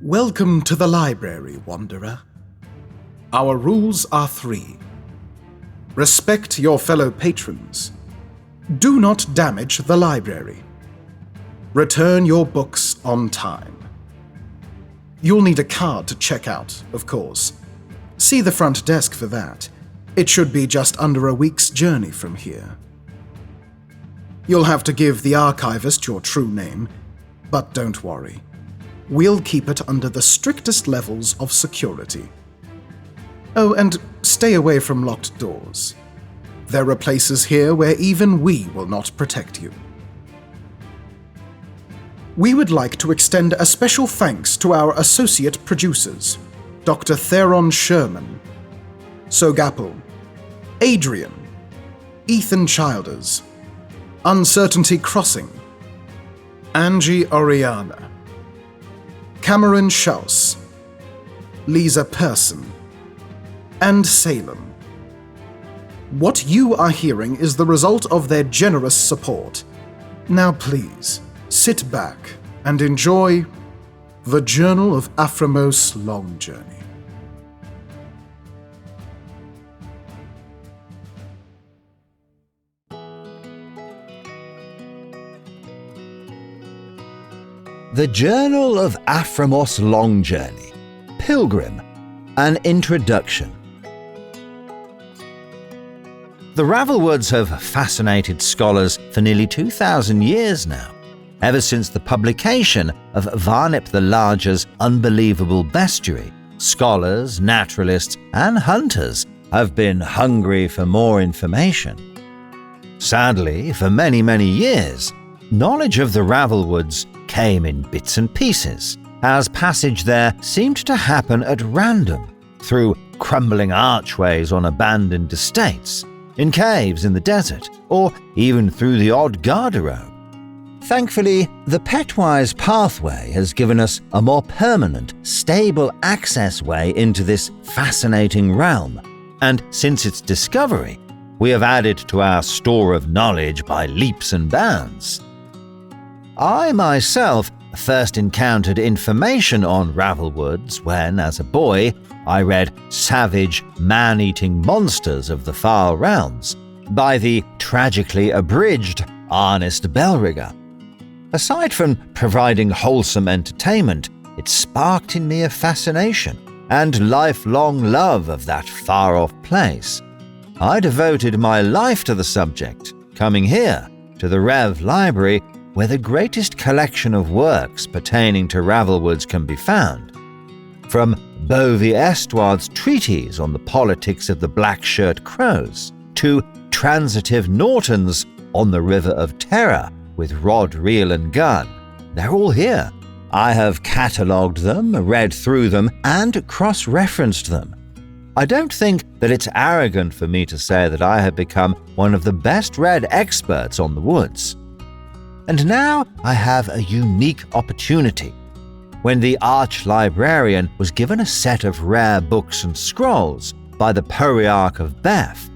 Welcome to the library, Wanderer. Our rules are 3. Respect your fellow patrons. Do not damage the library. Return your books on time. You'll need a card to check out, of course. See the front desk for that. It should be just under a week's journey from here. You'll have to give the archivist your true name, but don't worry. We'll keep it under the strictest levels of security. Oh, and stay away from locked doors. There are places here where even we will not protect you. We would like to extend a special thanks to our associate producers, Dr. Theron Sherman, Sogaple, Adrian, Ethan Childers, UncertaintyCrossing, Angie Orellana, Kameron Chausse, Liza Persson, and Salem. What you are hearing is the result of their generous support. Now please, sit back and enjoy the Journal of Aframos Longjourney. The Journal of Aframos Longjourney, Pilgrim, an Introduction. The Ravelwoods have fascinated scholars for nearly 2,000 years now, ever since the publication of Varnip the Larger's unbelievable bestiary. Scholars, naturalists, and hunters have been hungry for more information. Sadly, for many, many years, knowledge of the Ravelwoods came in bits and pieces, as passage there seemed to happen at random, through crumbling archways on abandoned estates, in caves in the desert, or even through the odd garderobe. Thankfully, the Petwise pathway has given us a more permanent, stable access way into this fascinating realm, and since its discovery, we have added to our store of knowledge by leaps and bounds. I myself first encountered information on Ravelwoods when, as a boy, I read Savage, Man-Eating Monsters of the Far Realms by the tragically abridged Ernest Bellrigger. Aside from providing wholesome entertainment, it sparked in me a fascination and lifelong love of that far-off place. I devoted my life to the subject, coming here, to the Rev Library, where the greatest collection of works pertaining to Ravelwoods can be found. From Bovie Estuard's treatise on the politics of the Black-Shirt Crows, to Transitive Norton's On the River of Terror with Rod, Reel and Gun. They're all here. I have catalogued them, read through them, and cross-referenced them. I don't think that it's arrogant for me to say that I have become one of the best-read experts on the woods. And now I have a unique opportunity. When the arch-librarian was given a set of rare books and scrolls by the Poryarch of Beth,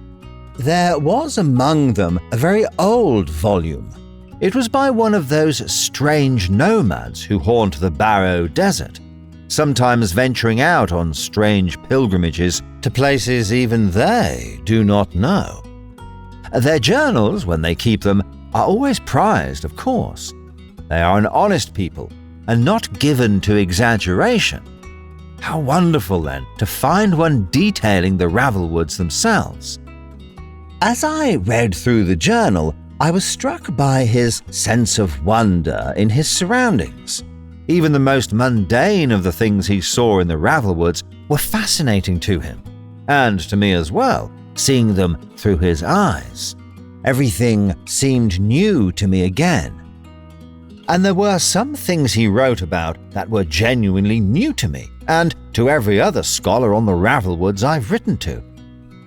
there was among them a very old volume. It was by one of those strange nomads who haunt the Barrow Desert, sometimes venturing out on strange pilgrimages to places even they do not know. Their journals, when they keep them, are always prized, of course. They are an honest people and not given to exaggeration. How wonderful, then, to find one detailing the Ravelwoods themselves. As I read through the journal, I was struck by his sense of wonder in his surroundings. Even the most mundane of the things he saw in the Ravelwoods were fascinating to him, and to me as well, seeing them through his eyes. Everything seemed new to me again. And there were some things he wrote about that were genuinely new to me, and to every other scholar on the Ravelwoods I've written to.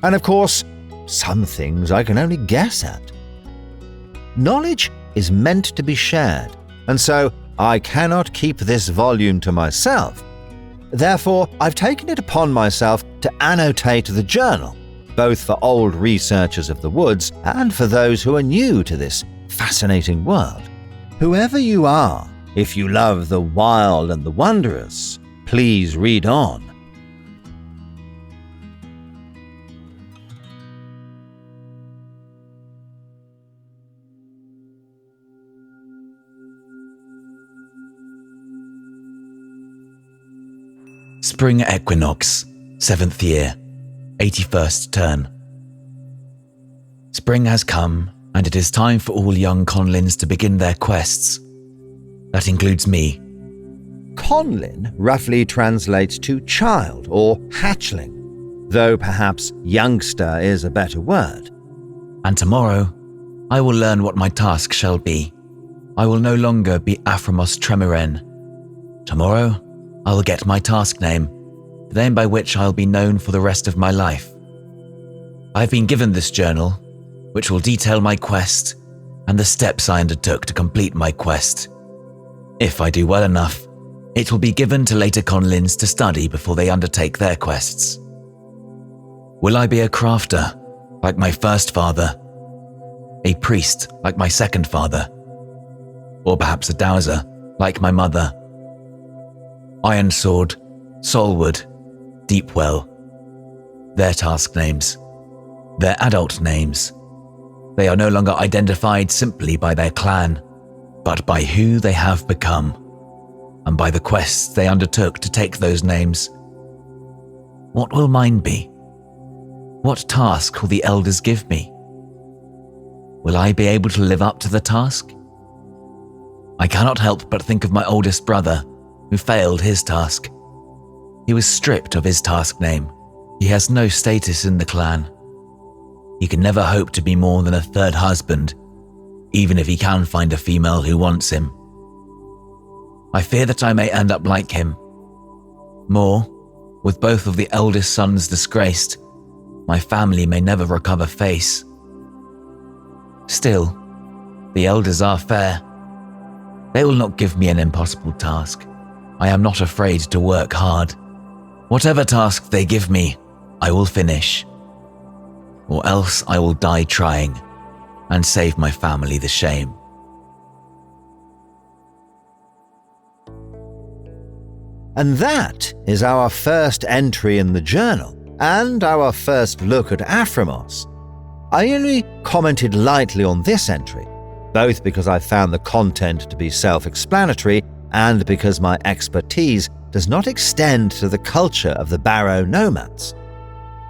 And of course, some things I can only guess at. Knowledge is meant to be shared, and so I cannot keep this volume to myself. Therefore, I've taken it upon myself to annotate the journal, both for old researchers of the woods and for those who are new to this fascinating world. Whoever you are, if you love the wild and the wondrous, Please read on. Spring equinox, 7th year, 81st turn. Spring has come, and it is time for all young conlins to begin their quests. That includes me. Conlin roughly translates to child or hatchling, though perhaps youngster is a better word. And tomorrow, I will learn what my task shall be. I will no longer be Aframos Tremoren. Tomorrow, I will get my task name, the name by which I'll be known for the rest of my life. I've been given this journal, which will detail my quest and the steps I undertook to complete my quest. If I do well enough, it will be given to later conlins to study before they undertake their quests. Will I be a crafter, like my first father? A priest, like my second father? Or perhaps a dowser, like my mother? Ironsword, Soulwood, Deepwell. Their task names. Their adult names. They are no longer identified simply by their clan, but by who they have become, and by the quests they undertook to take those names. What will mine be? What task will the elders give me? Will I be able to live up to the task? I cannot help but think of my oldest brother, who failed his task. He was stripped of his task name. He has no status in the clan. He can never hope to be more than a third husband, even if he can find a female who wants him. I fear that I may end up like him. More, with both of the eldest sons disgraced, my family may never recover face. Still, the elders are fair. They will not give me an impossible task. I am not afraid to work hard. Whatever task they give me, I will finish. Or else I will die trying and save my family the shame. And that is our first entry in the journal, and our first look at Aframos. I only commented lightly on this entry, both because I found the content to be self-explanatory and because my expertise does not extend to the culture of the Barrow nomads.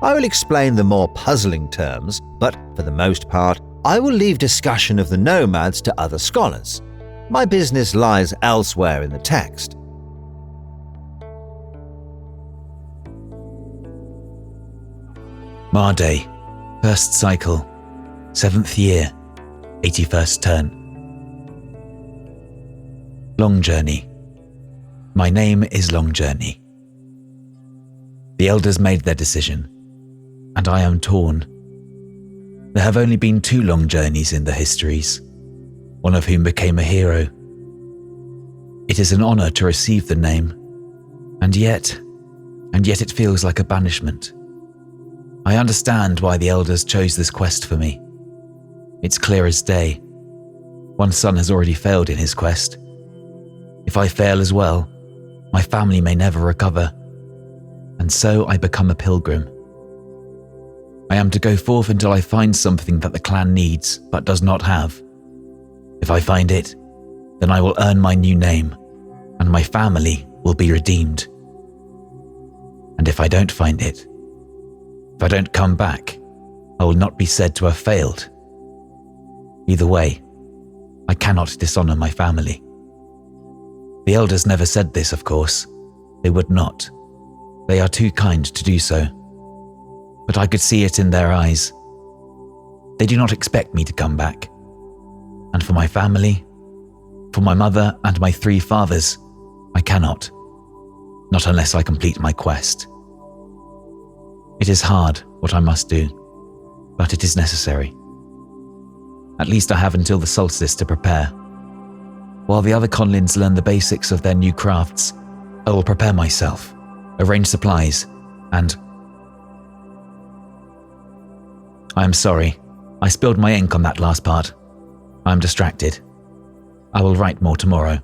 I will explain the more puzzling terms, but for the most part, I will leave discussion of the nomads to other scholars. My business lies elsewhere in the text. Marday, first cycle, 7th year, 81st turn. Longjourney. My name is Longjourney. The elders made their decision, and I am torn. There have only been 2 long journeys in the histories, one of whom became a hero. It is an honor to receive the name, and yet it feels like a banishment. I understand why the elders chose this quest for me. It's clear as day. One son has already failed in his quest. If I fail as well, my family may never recover, and so I become a pilgrim. I am to go forth until I find something that the clan needs but does not have. If I find it, then I will earn my new name, and my family will be redeemed. And if I don't find it, if I don't come back, I will not be said to have failed. Either way, I cannot dishonor my family. The elders never said this, of course. They would not. They are too kind to do so. But I could see it in their eyes. They do not expect me to come back. And for my family, for my mother and my 3 fathers, I cannot. Not unless I complete my quest. It is hard, what I must do, but it is necessary. At least I have until the solstice to prepare. While the other conlins learn the basics of their new crafts, I will prepare myself, arrange supplies, and... I am sorry, I spilled my ink on that last part. I am distracted. I will write more tomorrow.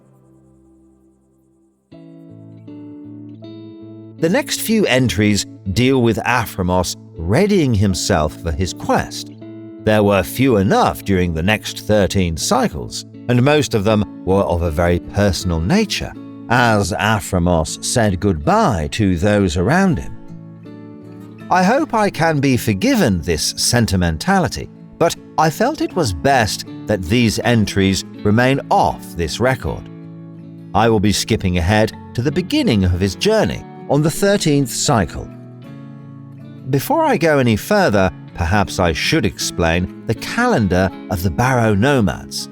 The next few entries deal with Aframos readying himself for his quest. There were few enough during the next 13 cycles, and most of them were of a very personal nature, as Aframos said goodbye to those around him. I hope I can be forgiven this sentimentality, but I felt it was best that these entries remain off this record. I will be skipping ahead to the beginning of his journey on the 13th cycle. Before I go any further, perhaps I should explain the calendar of the Barrow Nomads.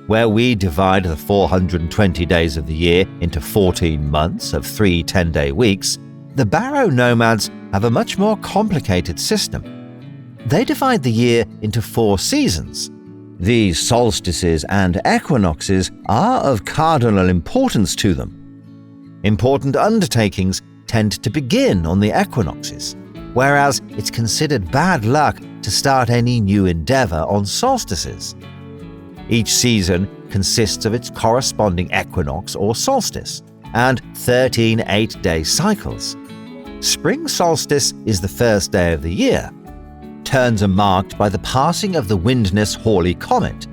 Where we divide the 420 days of the year into 14 months of 3 10-day weeks, the Barrow Nomads have a much more complicated system. They divide the year into 4 seasons. These solstices and equinoxes are of cardinal importance to them. Important undertakings tend to begin on the equinoxes, whereas it's considered bad luck to start any new endeavor on solstices. Each season consists of its corresponding equinox or solstice, and 13 8-day cycles. Spring solstice is the first day of the year. Turns are marked by the passing of the windless Hawley comet.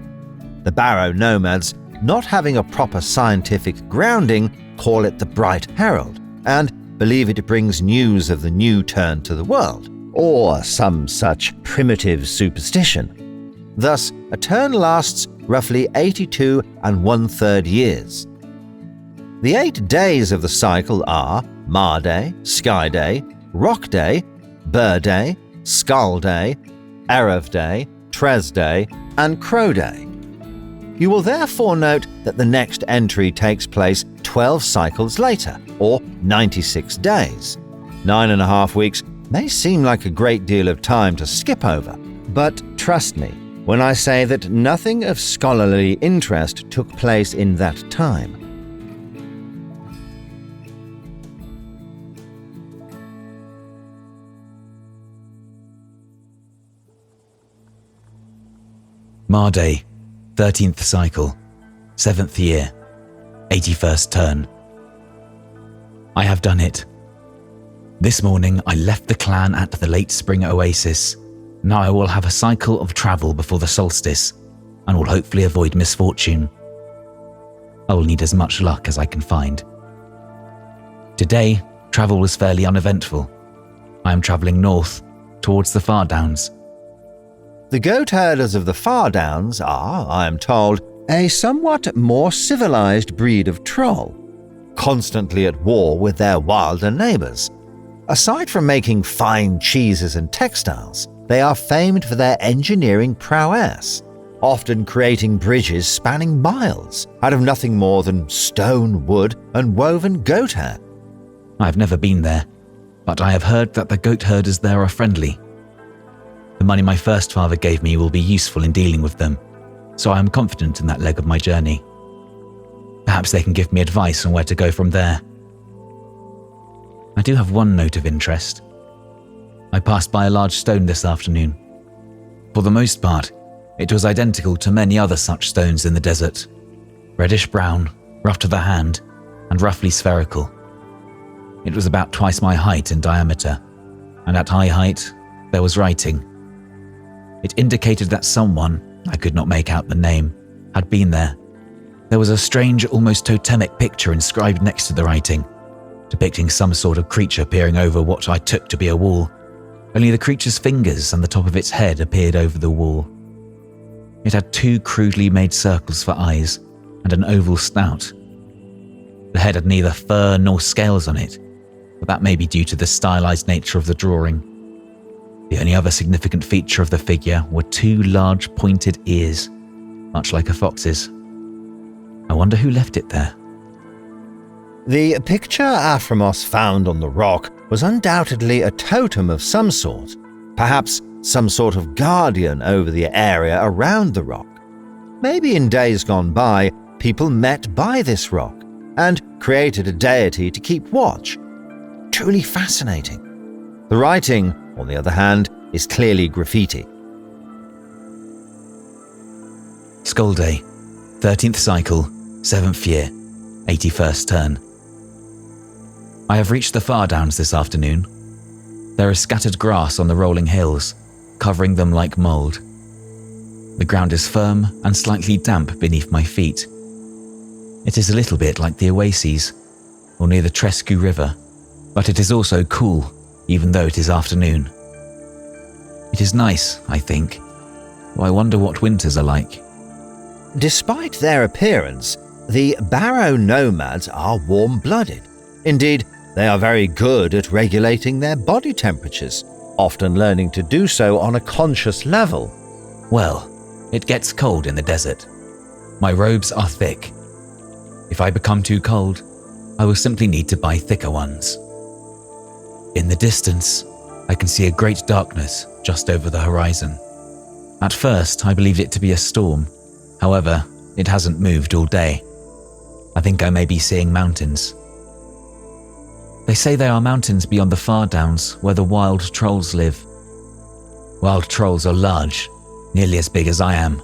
The Barrow Nomads, not having a proper scientific grounding, call it the Bright Herald, and believe it brings news of the new turn to the world, or some such primitive superstition. Thus, a turn lasts roughly 82 1/3 years. The 8 days of the cycle are Ma Day, Sky Day, Rock Day, Burr Day, Skull Day, Erev Day, Tres Day, and Crow Day. You will therefore note that the next entry takes place 12 cycles later, or 96 days. 9.5 weeks may seem like a great deal of time to skip over, but trust me when I say that nothing of scholarly interest took place in that time. Ma Day, 13th cycle, 7th year, 81st turn. I have done it. This morning I left the clan at the late spring oasis. Now I will have a cycle of travel before the solstice, and will hopefully avoid misfortune. I will need as much luck as I can find. Today, travel was fairly uneventful. I am travelling north, towards the Far Downs. The goat herders of the Far Downs are, I am told, a somewhat more civilized breed of troll, constantly at war with their wilder neighbors. Aside from making fine cheeses and textiles, they are famed for their engineering prowess, often creating bridges spanning miles out of nothing more than stone, wood, and woven goat hair. I have never been there, but I have heard that the goat herders there are friendly. The money my first father gave me will be useful in dealing with them, so I am confident in that leg of my journey. Perhaps they can give me advice on where to go from there. I do have one note of interest. I passed by a large stone this afternoon. For the most part, it was identical to many other such stones in the desert. Reddish-brown, rough to the hand, and roughly spherical. It was about twice my height in diameter, and at eye height, there was writing. It indicated that someone, I could not make out the name, had been there. There was a strange, almost totemic picture inscribed next to the writing, depicting some sort of creature peering over what I took to be a wall. Only the creature's fingers and the top of its head appeared over the wall. It had 2 crudely made circles for eyes and an oval snout. The head had neither fur nor scales on it, but that may be due to the stylized nature of the drawing. The only other significant feature of the figure were 2 large pointed ears, much like a fox's. I wonder who left it there. The picture Aframos found on the rock was undoubtedly a totem of some sort, perhaps some sort of guardian over the area around the rock. Maybe in days gone by, people met by this rock and created a deity to keep watch. Truly fascinating. The writing, on the other hand, is clearly graffiti. Skull Day, 13th cycle, 7th year, 81st turn. I have reached the Far Downs this afternoon. There is scattered grass on the rolling hills, covering them like mould. The ground is firm and slightly damp beneath my feet. It is a little bit like the oases, or near the Trescu River, but it is also cool, even though it is afternoon. It is nice, I think, though I wonder what winters are like. Despite their appearance, the Barrow nomads are warm-blooded. Indeed, they are very good at regulating their body temperatures, often learning to do so on a conscious level. Well, it gets cold in the desert. My robes are thick. If I become too cold, I will simply need to buy thicker ones. In the distance, I can see a great darkness just over the horizon. At first, I believed it to be a storm. However, it hasn't moved all day. I think I may be seeing mountains. They say there are mountains beyond the Far Downs where the wild trolls live. Wild trolls are large, nearly as big as I am,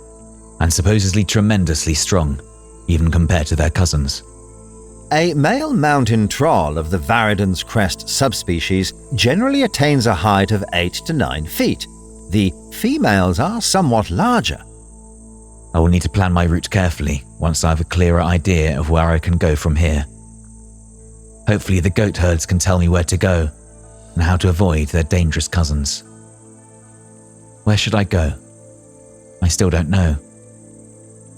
and supposedly tremendously strong, even compared to their cousins. A male mountain troll of the Varidan's crest subspecies generally attains a height of 8 to 9 feet. The females are somewhat larger. I will need to plan my route carefully once I have a clearer idea of where I can go from here. Hopefully the goat herds can tell me where to go and how to avoid their dangerous cousins. Where should I go? I still don't know.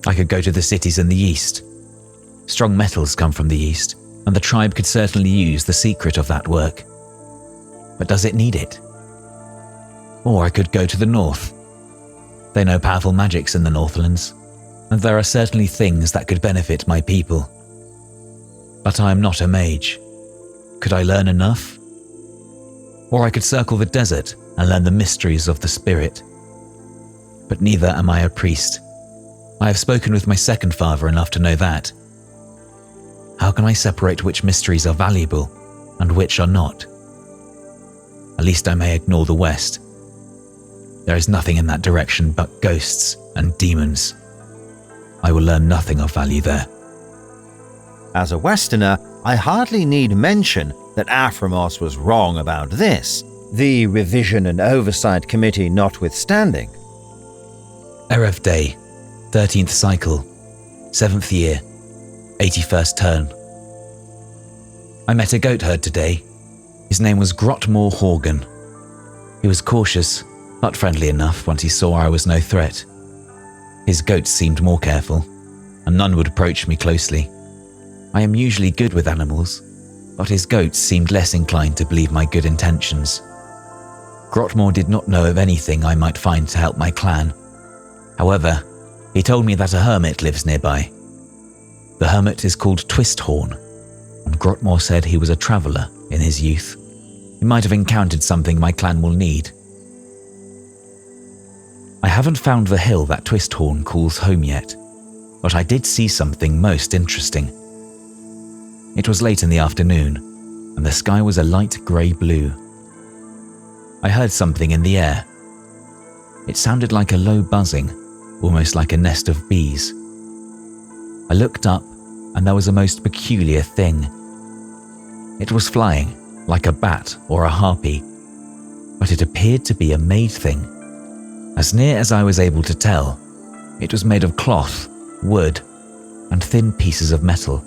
I could go to the cities in the east. Strong metals come from the east, and the tribe could certainly use the secret of that work. But does it need it? Or I could go to the north. They know powerful magics in the Northlands, and there are certainly things that could benefit my people. But I am not a mage. Could I learn enough? Or I could circle the desert and learn the mysteries of the spirit. But neither am I a priest. I have spoken with my second father enough to know that. How can I separate which mysteries are valuable and which are not? At least I may ignore the West. There is nothing in that direction but ghosts and demons. I will learn nothing of value there. As a Westerner, I hardly need mention that Aframos was wrong about this, the Revision and Oversight Committee notwithstanding. Erev Day, 13th cycle, 7th year, 81st turn. I met a goat herd today. His name was Grotmore Horgan. He was cautious, but friendly enough once he saw I was no threat. His goats seemed more careful, and none would approach me closely. I am usually good with animals, but his goats seemed less inclined to believe my good intentions. Grotmore did not know of anything I might find to help my clan. However, he told me that a hermit lives nearby. The hermit is called Twisthorn, and Grotmore said he was a traveller in his youth. He might have encountered something my clan will need. I haven't found the hill that Twisthorn calls home yet, but I did see something most interesting. It was late in the afternoon, and the sky was a light grey blue. I heard something in the air. It sounded like a low buzzing, almost like a nest of bees. I looked up, and there was a most peculiar thing. It was flying, like a bat or a harpy, but it appeared to be a made thing. As near as I was able to tell, it was made of cloth, wood, and thin pieces of metal.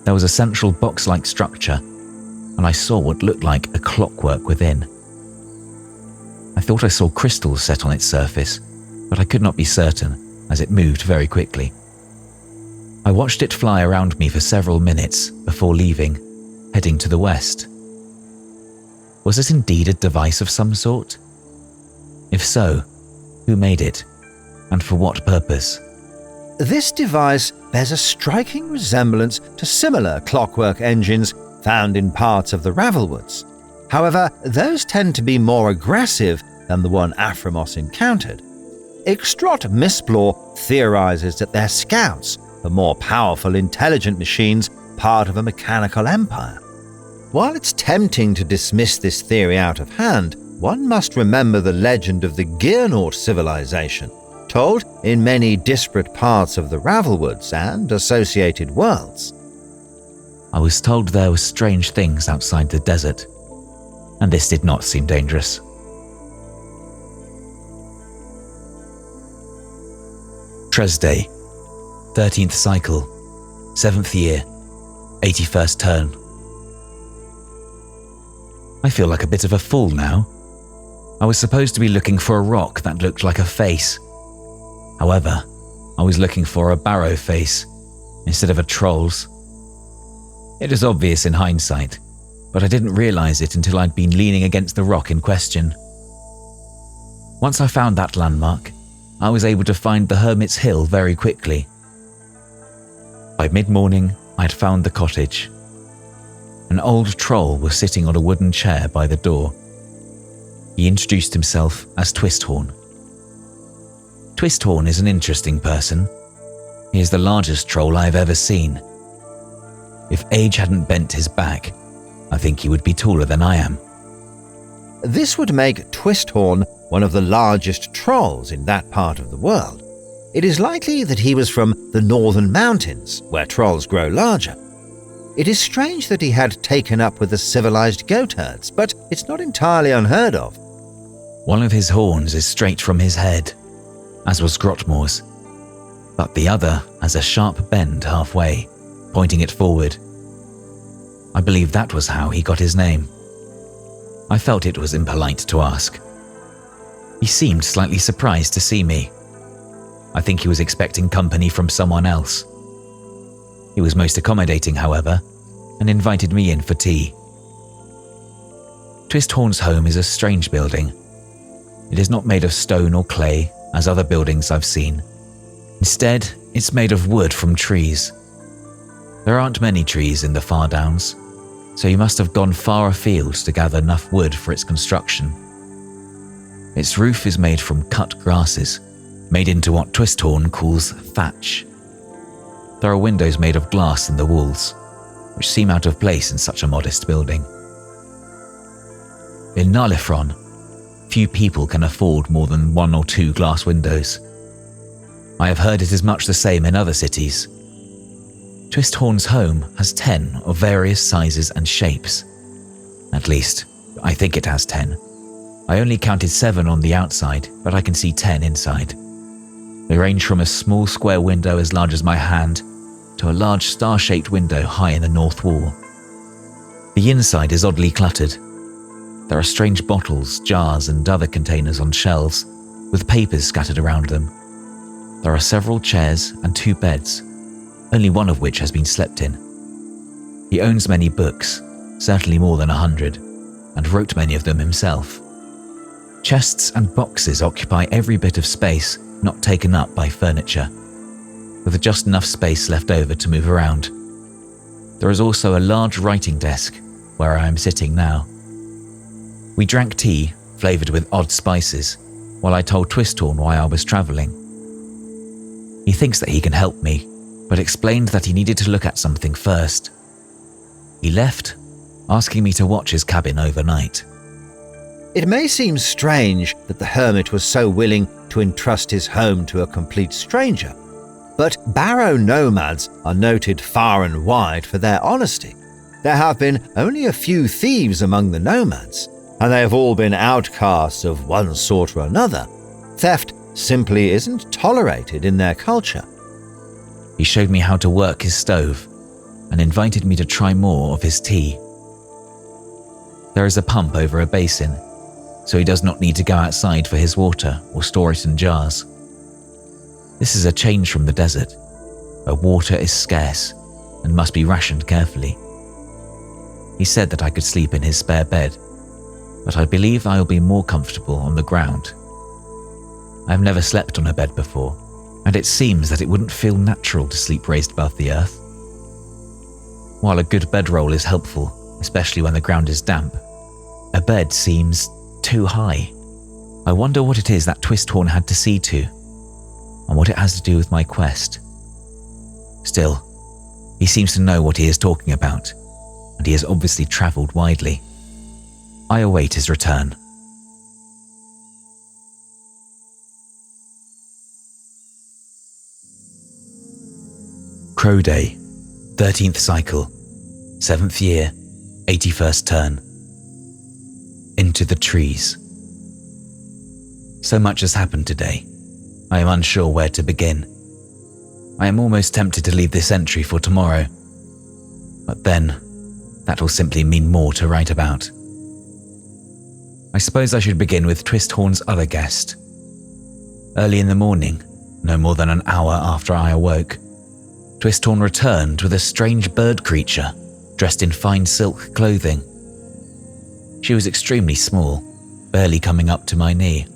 There was a central box-like structure, and I saw what looked like a clockwork within. I thought I saw crystals set on its surface, but I could not be certain, as it moved very quickly. I watched it fly around me for several minutes before leaving, heading to the west. Was it indeed a device of some sort? If so, who made it, and for what purpose? This device bears a striking resemblance to similar clockwork engines found in parts of the Ravelwoods. However, those tend to be more aggressive than the one Aframos encountered. Extrot Misplore theorizes that they're scouts, the more powerful intelligent machines part of a mechanical empire. While it's tempting to dismiss this theory out of hand, one must remember the legend of the Gearnaut civilization, told in many disparate parts of the Ravelwoods and associated worlds. I was told there were strange things outside the desert, and this did not seem dangerous. Tresday, 13th cycle, 7th year, 81st turn. I feel like a bit of a fool now. I was supposed to be looking for a rock that looked like a face. However, I was looking for a barrow face instead of a troll's. It is obvious in hindsight, but I didn't realize it until I'd been leaning against the rock in question. Once I found that landmark, I was able to find the Hermit's Hill very quickly. By mid-morning, I'd found the cottage. An old troll was sitting on a wooden chair by the door. He introduced himself as Twisthorn. Twisthorn is an interesting person. He is the largest troll I have ever seen. If age hadn't bent his back, I think he would be taller than I am. This would make Twisthorn one of the largest trolls in that part of the world. It is likely that he was from the northern mountains, where trolls grow larger. It is strange that he had taken up with the civilized goatherds, but it's not entirely unheard of. One of his horns is straight from his head, as was Grotmore's, but the other has a sharp bend halfway, pointing it forward. I believe that was how he got his name. I felt it was impolite to ask. He seemed slightly surprised to see me. I think he was expecting company from someone else. He was most accommodating, however, and invited me in for tea. Twisthorn's home is a strange building. It is not made of stone or clay, as other buildings I've seen. Instead, it's made of wood from trees. There aren't many trees in the Far Downs, so he must have gone far afield to gather enough wood for its construction. Its roof is made from cut grasses, made into what Twisthorn calls thatch. There are windows made of glass in the walls, which seem out of place in such a modest building. In Narlifron, few people can afford more than 1 or 2 glass windows. I have heard it is much the same in other cities. Twisthorn's home has 10 of various sizes and shapes. At least, I think it has 10. I only counted 7 on the outside, but I can see 10 inside. They range from a small square window as large as my hand to a large star-shaped window high in the north wall. The inside is oddly cluttered. There are strange bottles, jars, and other containers on shelves, with papers scattered around them. There are several chairs and 2 beds, only one of which has been slept in. He owns many books, certainly more than 100, and wrote many of them himself. Chests and boxes occupy every bit of space not taken up by furniture, with just enough space left over to move around. There is also a large writing desk where I am sitting now. We drank tea, flavoured with odd spices, while I told Twisthorn why I was travelling. He thinks that he can help me, but explained that he needed to look at something first. He left, asking me to watch his cabin overnight. It may seem strange that the hermit was so willing to entrust his home to a complete stranger, but barrow nomads are noted far and wide for their honesty. There have been only a few thieves among the nomads, and they have all been outcasts of one sort or another. Theft simply isn't tolerated in their culture. He showed me how to work his stove and invited me to try more of his tea. There is a pump over a basin, so he does not need to go outside for his water or store it in jars. This is a change from the desert, where water is scarce and must be rationed carefully. He said that I could sleep in his spare bed, but I believe I will be more comfortable on the ground. I have never slept on a bed before, and it seems that it wouldn't feel natural to sleep raised above the earth. While a good bedroll is helpful, especially when the ground is damp, a bed seems too high. I wonder what it is that Twisthorn had to see to, and what it has to do with my quest. Still, he seems to know what he is talking about, and he has obviously travelled widely. I await his return. Crow Day, 13th cycle, 7th year, 81st turn. Into the trees. So much has happened today. I am unsure where to begin. I am almost tempted to leave this entry for tomorrow. But then, that will simply mean more to write about. I suppose I should begin with Twisthorn's other guest. Early in the morning, no more than an hour after I awoke, Twisthorn returned with a strange bird creature dressed in fine silk clothing. She was extremely small, barely coming up to my knee.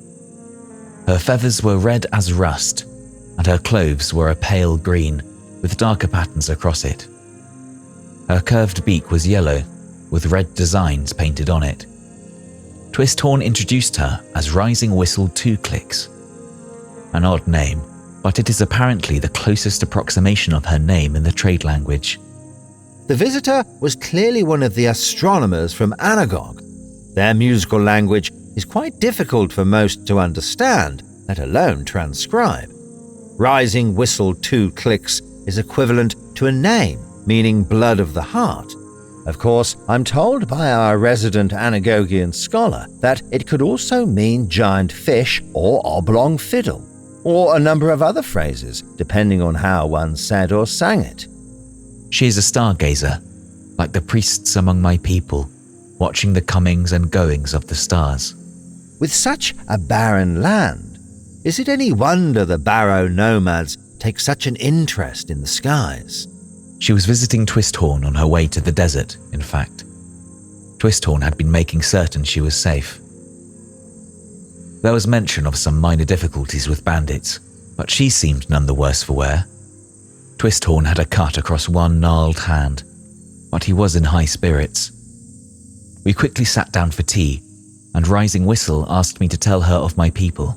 Her feathers were red as rust, and her clothes were a pale green with darker patterns across it. Her curved beak was yellow, with red designs painted on it. Twisthorn introduced her as Rising Whistle 2 Clicks. An odd name, but it is apparently the closest approximation of her name in the trade language. The visitor was clearly one of the astronomers from Anagog. Their musical language is quite difficult for most to understand, let alone transcribe. Rising Whistle 2 Clicks is equivalent to a name, meaning blood of the heart. Of course, I'm told by our resident Anagogian scholar that it could also mean giant fish or oblong fiddle, or a number of other phrases, depending on how one said or sang it. She is a stargazer, like the priests among my people, watching the comings and goings of the stars. With such a barren land, is it any wonder the barrow nomads take such an interest in the skies? She was visiting Twisthorn on her way to the desert, in fact. Twisthorn had been making certain she was safe. There was mention of some minor difficulties with bandits, but she seemed none the worse for wear. Twisthorn had a cut across one gnarled hand, but he was in high spirits. We quickly sat down for tea, and Rising Whistle asked me to tell her of my people.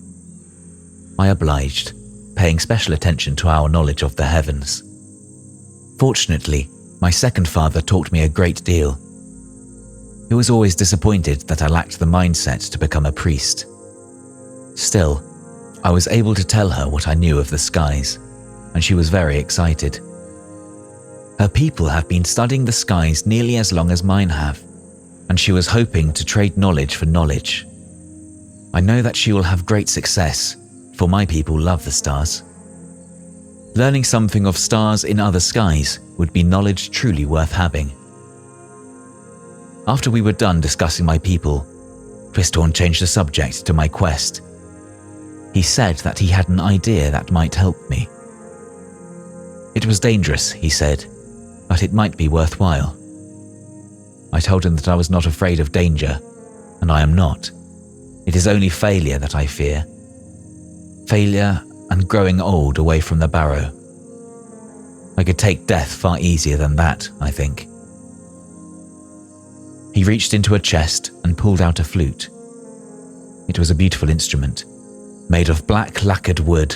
I obliged, paying special attention to our knowledge of the heavens. Fortunately, my second father taught me a great deal. He was always disappointed that I lacked the mindset to become a priest. Still, I was able to tell her what I knew of the skies, and she was very excited. Her people have been studying the skies nearly as long as mine have, and she was hoping to trade knowledge for knowledge. I know that she will have great success, for my people love the stars. Learning something of stars in other skies would be knowledge truly worth having. After we were done discussing my people, Twisthorn changed the subject to my quest. He said that he had an idea that might help me. It was dangerous, he said, but it might be worthwhile. I told him that I was not afraid of danger, and I am not. It is only failure that I fear. Failure and growing old away from the barrow. I could take death far easier than that, I think. He reached into a chest and pulled out a flute. It was a beautiful instrument, made of black lacquered wood,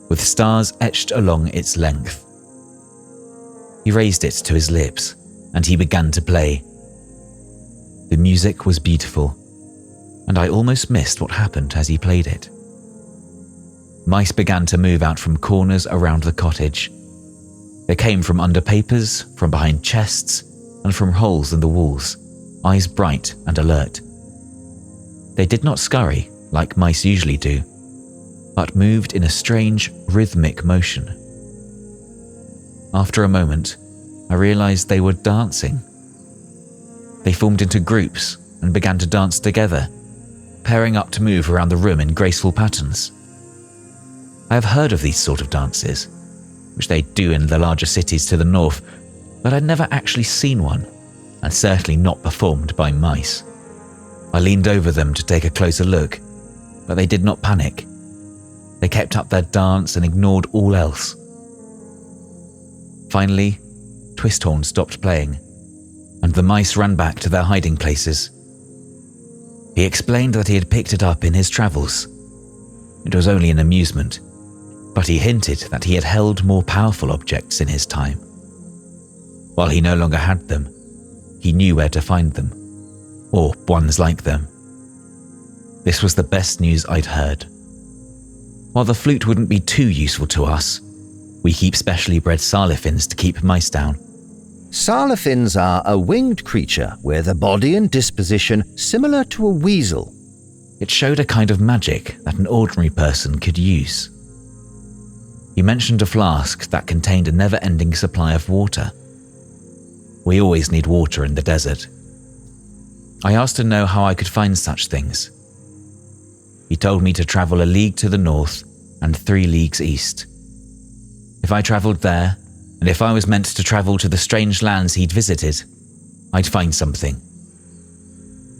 with stars etched along its length. He raised it to his lips, and he began to play. The music was beautiful, and I almost missed what happened as he played it. Mice began to move out from corners around the cottage. They came from under papers, from behind chests, and from holes in the walls, eyes bright and alert. They did not scurry, like mice usually do, but moved in a strange, rhythmic motion. After a moment, I realized they were dancing. They formed into groups and began to dance together, pairing up to move around the room in graceful patterns. I have heard of these sort of dances, which they do in the larger cities to the north, but I'd never actually seen one, and certainly not performed by mice. I leaned over them to take a closer look, but they did not panic. They kept up their dance and ignored all else. Finally, Twisthorn stopped playing, and the mice ran back to their hiding places. He explained that he had picked it up in his travels. It was only an amusement, but he hinted that he had held more powerful objects in his time. While he no longer had them, he knew where to find them, or ones like them. This was the best news I'd heard. While the flute wouldn't be too useful to us, we keep specially bred salifins to keep mice down. Salafins are a winged creature with a body and disposition similar to a weasel. It showed a kind of magic that an ordinary person could use. He mentioned a flask that contained a never-ending supply of water. We always need water in the desert. I asked to know how I could find such things. He told me to travel a league to the north and 3 leagues east. If I travelled there, and if I was meant to travel to the strange lands he'd visited, I'd find something.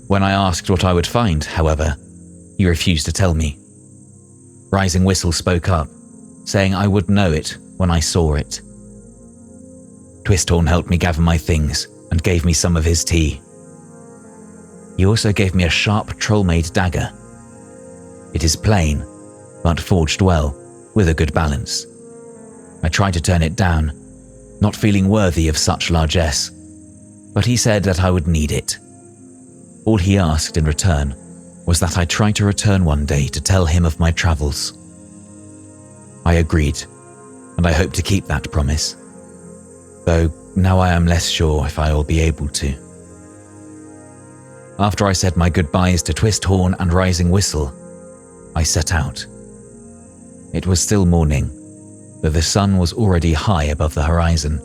When I asked what I would find, however, he refused to tell me. Rising Whistle spoke up, saying I would know it when I saw it. Twisthorn helped me gather my things and gave me some of his tea. He also gave me a sharp troll-made dagger. It is plain, but forged well, with a good balance. I tried to turn it down, not feeling worthy of such largesse, but he said that I would need it. All he asked in return was that I try to return one day to tell him of my travels. I agreed, and I hope to keep that promise, though now I am less sure if I will be able to. After I said my goodbyes to Twisthorn and Rising Whistle, I set out. It was still morning, but the sun was already high above the horizon.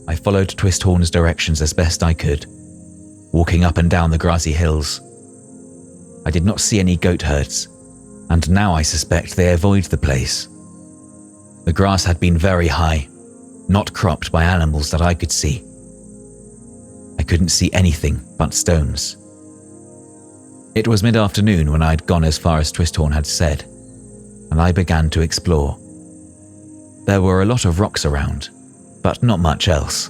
I followed Twisthorn's directions as best I could, walking up and down the grassy hills. I did not see any goat herds, and now I suspect they avoid the place. The grass had been very high, not cropped by animals that I could see. I couldn't see anything but stones. It was mid-afternoon when I had gone as far as Twisthorn had said, and I began to explore. There were a lot of rocks around, but not much else.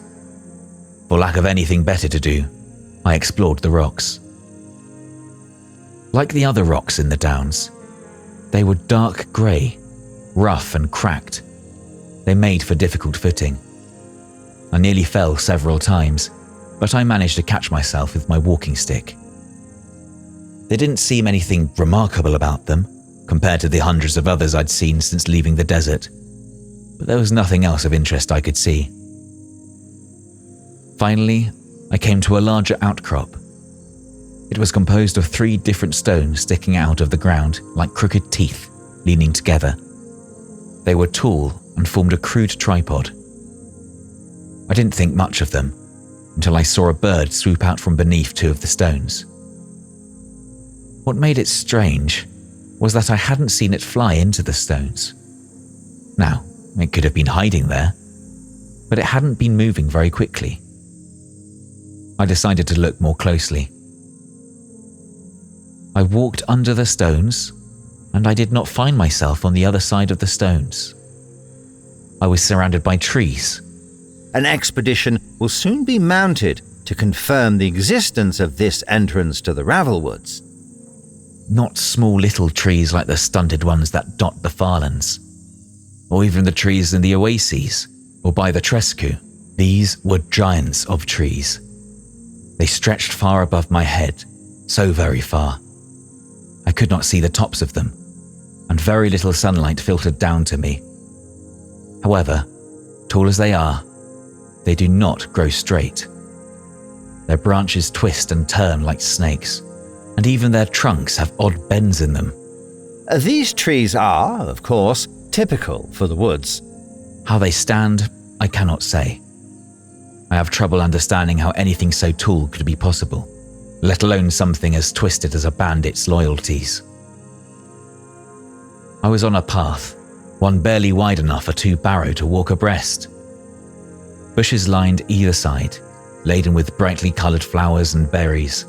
For lack of anything better to do, I explored the rocks. Like the other rocks in the Downs, they were dark grey, rough and cracked. They made for difficult footing. I nearly fell several times, but I managed to catch myself with my walking stick. There didn't seem anything remarkable about them, compared to the hundreds of others I'd seen since leaving the desert, but there was nothing else of interest I could see. Finally, I came to a larger outcrop. It was composed of 3 different stones sticking out of the ground like crooked teeth, leaning together. They were tall and formed a crude tripod. I didn't think much of them until I saw a bird swoop out from beneath 2 of the stones. What made it strange was that I hadn't seen it fly into the stones. Now, it could have been hiding there, but it hadn't been moving very quickly. I decided to look more closely. I walked under the stones, and I did not find myself on the other side of the stones. I was surrounded by trees. An expedition will soon be mounted to confirm the existence of this entrance to the Ravel Woods. Not small little trees like the stunted ones that dot the farlands, or even the trees in the oases, or by the Trescu. These were giants of trees. They stretched far above my head, so very far. I could not see the tops of them, and very little sunlight filtered down to me. However, tall as they are, they do not grow straight. Their branches twist and turn like snakes, and even their trunks have odd bends in them. These trees are, of course, typical for the woods. How they stand, I cannot say. I have trouble understanding how anything so tall could be possible, let alone something as twisted as a bandit's loyalties. I was on a path, one barely wide enough for 2 barrow to walk abreast. Bushes lined either side, laden with brightly coloured flowers and berries.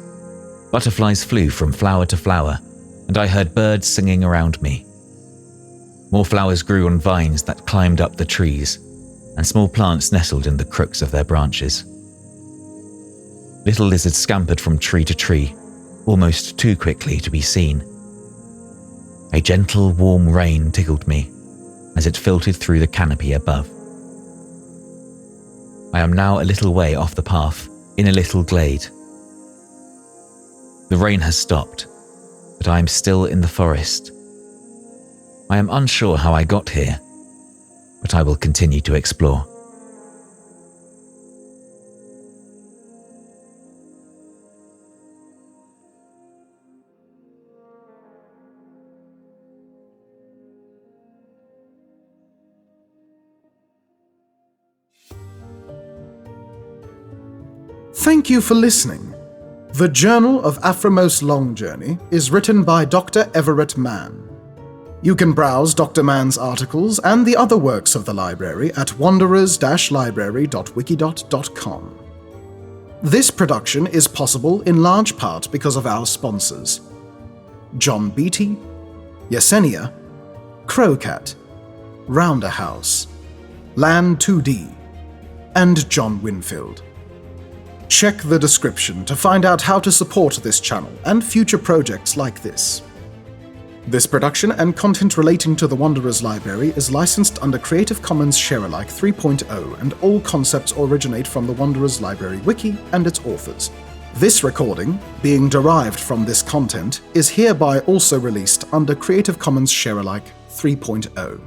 Butterflies flew from flower to flower, and I heard birds singing around me. More flowers grew on vines that climbed up the trees, and small plants nestled in the crooks of their branches. Little lizards scampered from tree to tree, almost too quickly to be seen. A gentle, warm rain tickled me as it filtered through the canopy above. I am now a little way off the path, in a little glade. The rain has stopped, but I am still in the forest. I am unsure how I got here, but I will continue to explore. Thank you for listening. The Journal of Aframos Longjourney is written by Dr. Everett Mann. You can browse Dr. Mann's articles and the other works of the library at wanderers-library.wikidot.com. This production is possible in large part because of our sponsors: John Beatty, Yesenia, Crowcat, Rounder House, Land 2D, and John Whinfield. Check the description to find out how to support this channel and future projects like this. This production and content relating to the Wanderers Library is licensed under Creative Commons Sharealike 3.0, and all concepts originate from the Wanderers Library Wiki and its authors. This recording, being derived from this content, is hereby also released under Creative Commons Sharealike 3.0.